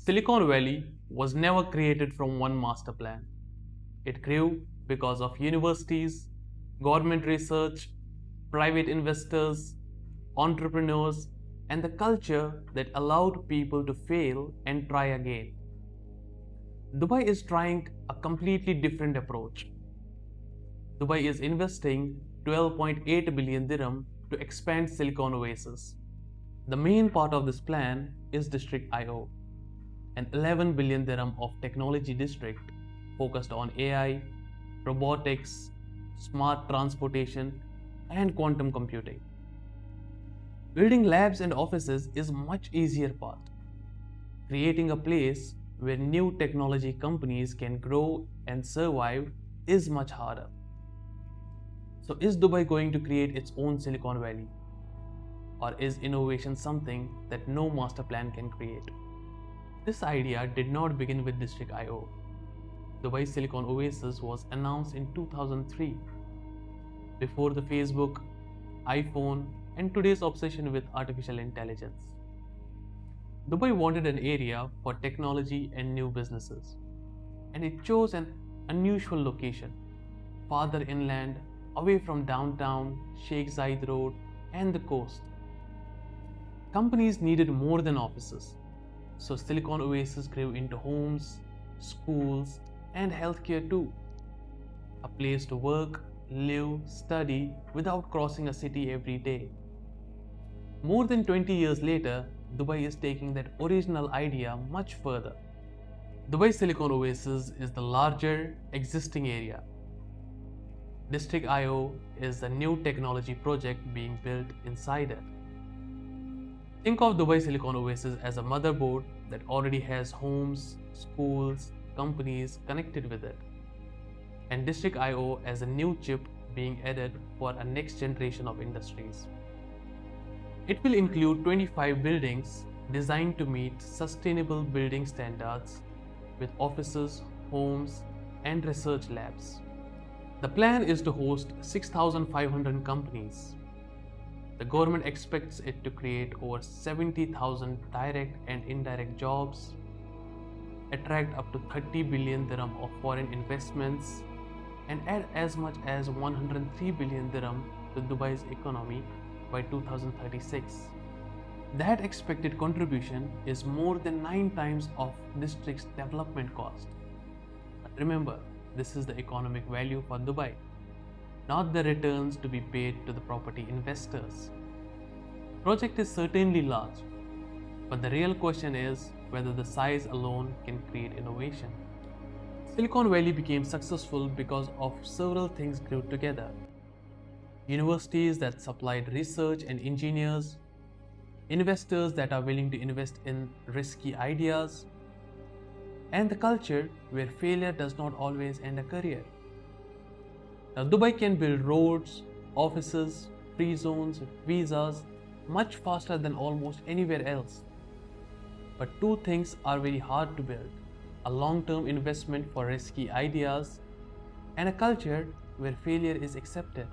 Silicon Valley was never created from one master plan. It grew because of universities, government research, private investors, entrepreneurs, and the culture that allowed people to fail and try again. Dubai is trying a completely different approach. Dubai is investing 12.8 billion dirham to expand Silicon Oasis. The main part of this plan is District IO, an 11 billion dirham of technology district focused on AI, robotics, smart transportation, and quantum computing. Building labs and offices is much easier part. Creating a place where new technology companies can grow and survive is much harder. So is Dubai going to create its own Silicon Valley? Or is innovation something that no master plan can create? This idea did not begin with District IO. Dubai Silicon Oasis was announced in 2003, before the Facebook, iPhone, and today's obsession with artificial intelligence. Dubai wanted an area for technology and new businesses, and it chose an unusual location, farther inland, away from downtown, Sheikh Zayed Road, and the coast. Companies needed more than offices, so Silicon Oasis grew into homes, schools, and healthcare too. A place to work, live, study without crossing a city every day. More than 20 years later, Dubai is taking that original idea much further. Dubai Silicon Oasis is the larger existing area. District IO is the new technology project being built inside it. Think of Dubai Silicon Oasis as a motherboard that already has homes, schools, companies connected with it, and District IO as a new chip being added for a next generation of industries. It will include 25 buildings designed to meet sustainable building standards with offices, homes, and research labs. The plan is to host 6,500 companies. The government expects it to create over 70,000 direct and indirect jobs, attract up to 30 billion dirham of foreign investments, and add as much as 103 billion dirham to Dubai's economy by 2036. That expected contribution is more than 9 times of district's development cost. But remember, this is the economic value for Dubai, not the returns to be paid to the property investors. The project is certainly large, but the real question is whether the size alone can create innovation. Silicon Valley became successful because of several things grew together. Universities that supplied research and engineers, investors that are willing to invest in risky ideas, and the culture where failure does not always end a career. Now, Dubai can build roads, offices, free zones, visas much faster than almost anywhere else. But two things are very hard to build: a long-term investment for risky ideas and a culture where failure is accepted.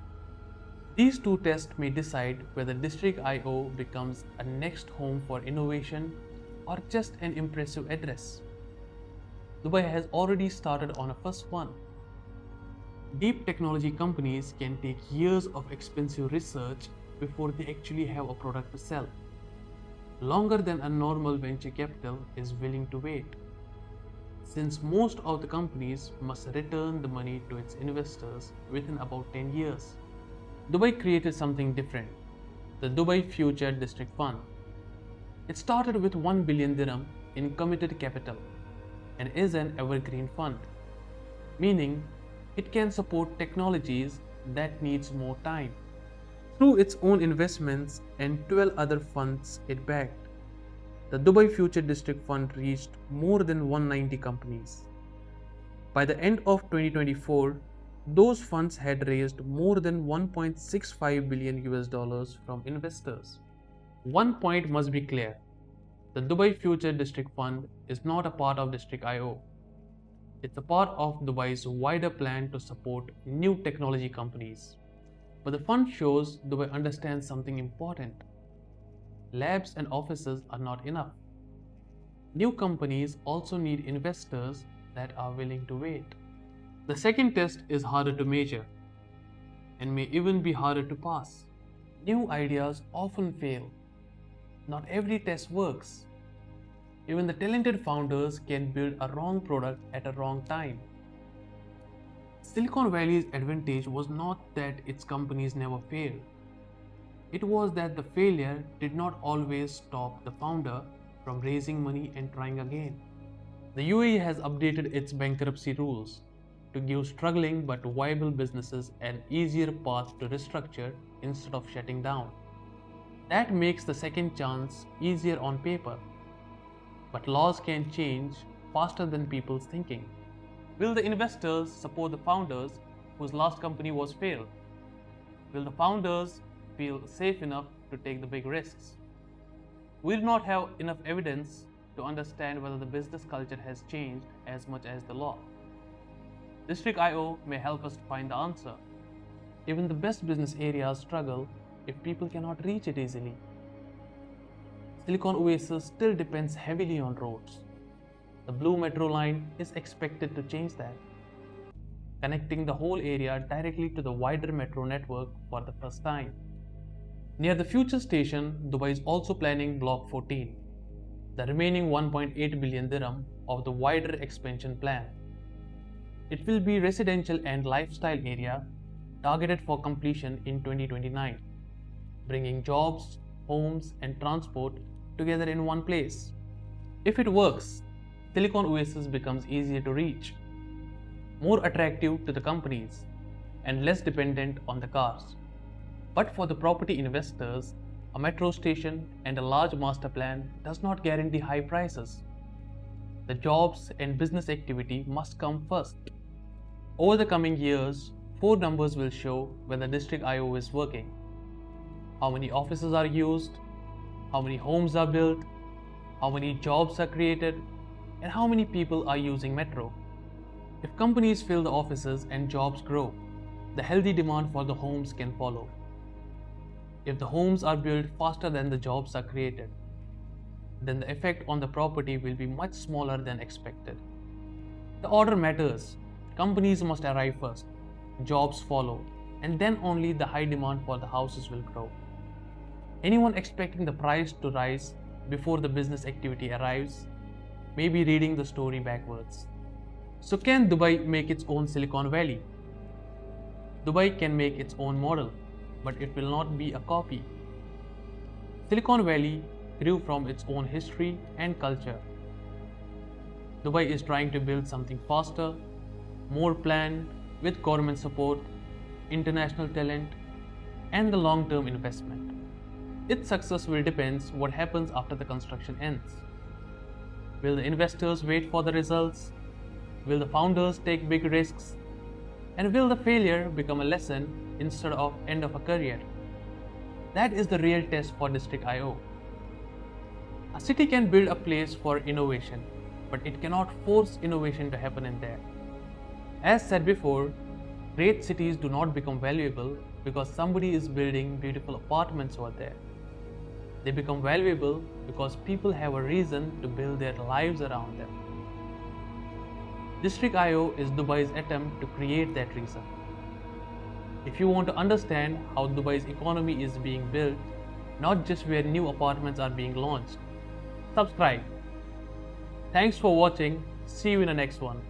These two tests may decide whether District IO becomes a next home for innovation or just an impressive address. Dubai has already started on a first one. Deep technology companies can take years of expensive research before they actually have a product to sell, longer than a normal venture capital is willing to wait. Since most of the companies must return the money to its investors within about 10 years. Dubai created something different, the Dubai Future District Fund. It started with 1 billion dirham in committed capital and is an evergreen fund, meaning it can support technologies that needs more time. Through its own investments and 12 other funds it backed, the Dubai Future District Fund reached more than 190 companies. By the end of 2024, those funds had raised more than 1.65 billion US dollars from investors. One point must be clear: the Dubai Future District Fund is not a part of District IO. It's a part of Dubai's wider plan to support new technology companies. But the fund shows Dubai understands something important. Labs and offices are not enough. New companies also need investors that are willing to wait. The second test is harder to measure and may even be harder to pass. New ideas often fail. Not every test works. Even the talented founders can build a wrong product at a wrong time. Silicon Valley's advantage was not that its companies never failed. It was that the failure did not always stop the founder from raising money and trying again. The UAE has updated its bankruptcy rules to give struggling but viable businesses an easier path to restructure instead of shutting down. That makes the second chance easier on paper, but laws can change faster than people's thinking. Will the investors support the founders whose last company was failed? Will the founders feel safe enough to take the big risks? We do not have enough evidence to understand whether the business culture has changed as much as the law. District IO may help us find the answer. Even the best business areas struggle if people cannot reach it easily. Silicon Oasis still depends heavily on roads. The Blue Metro line is expected to change that, connecting the whole area directly to the wider metro network for the first time. Near the future station, Dubai is also planning Block 14, the remaining 1.8 billion dirham of the wider expansion plan. It will be residential and lifestyle area targeted for completion in 2029, bringing jobs, homes and transport together in one place. If it works, Silicon Oasis becomes easier to reach, more attractive to the companies, and less dependent on the cars. But for the property investors, a metro station and a large master plan does not guarantee high prices. The jobs and business activity must come first. Over the coming years, 4 numbers will show whether District IO is working. How many offices are used, how many homes are built, how many jobs are created, and how many people are using metro. If companies fill the offices and jobs grow, the healthy demand for the homes can follow. If the homes are built faster than the jobs are created, then the effect on the property will be much smaller than expected. The order matters. Companies must arrive first, jobs follow, and then only the high demand for the houses will grow. Anyone expecting the price to rise before the business activity arrives may be reading the story backwards. So can Dubai make its own Silicon Valley? Dubai can make its own model, but it will not be a copy. Silicon Valley grew from its own history and culture. Dubai is trying to build something faster, more planned, with government support, international talent, and the long-term investment. Its success will depend what happens after the construction ends. Will the investors wait for the results? Will the founders take big risks? And will the failure become a lesson instead of end of a career? That is the real test for District IO. A city can build a place for innovation, but it cannot force innovation to happen in there. As said before, great cities do not become valuable because somebody is building beautiful apartments over there. They become valuable because people have a reason to build their lives around them. District IO is Dubai's attempt to create that reason. If you want to understand how Dubai's economy is being built, not just where new apartments are being launched, subscribe. Thanks for watching. See you in the next one.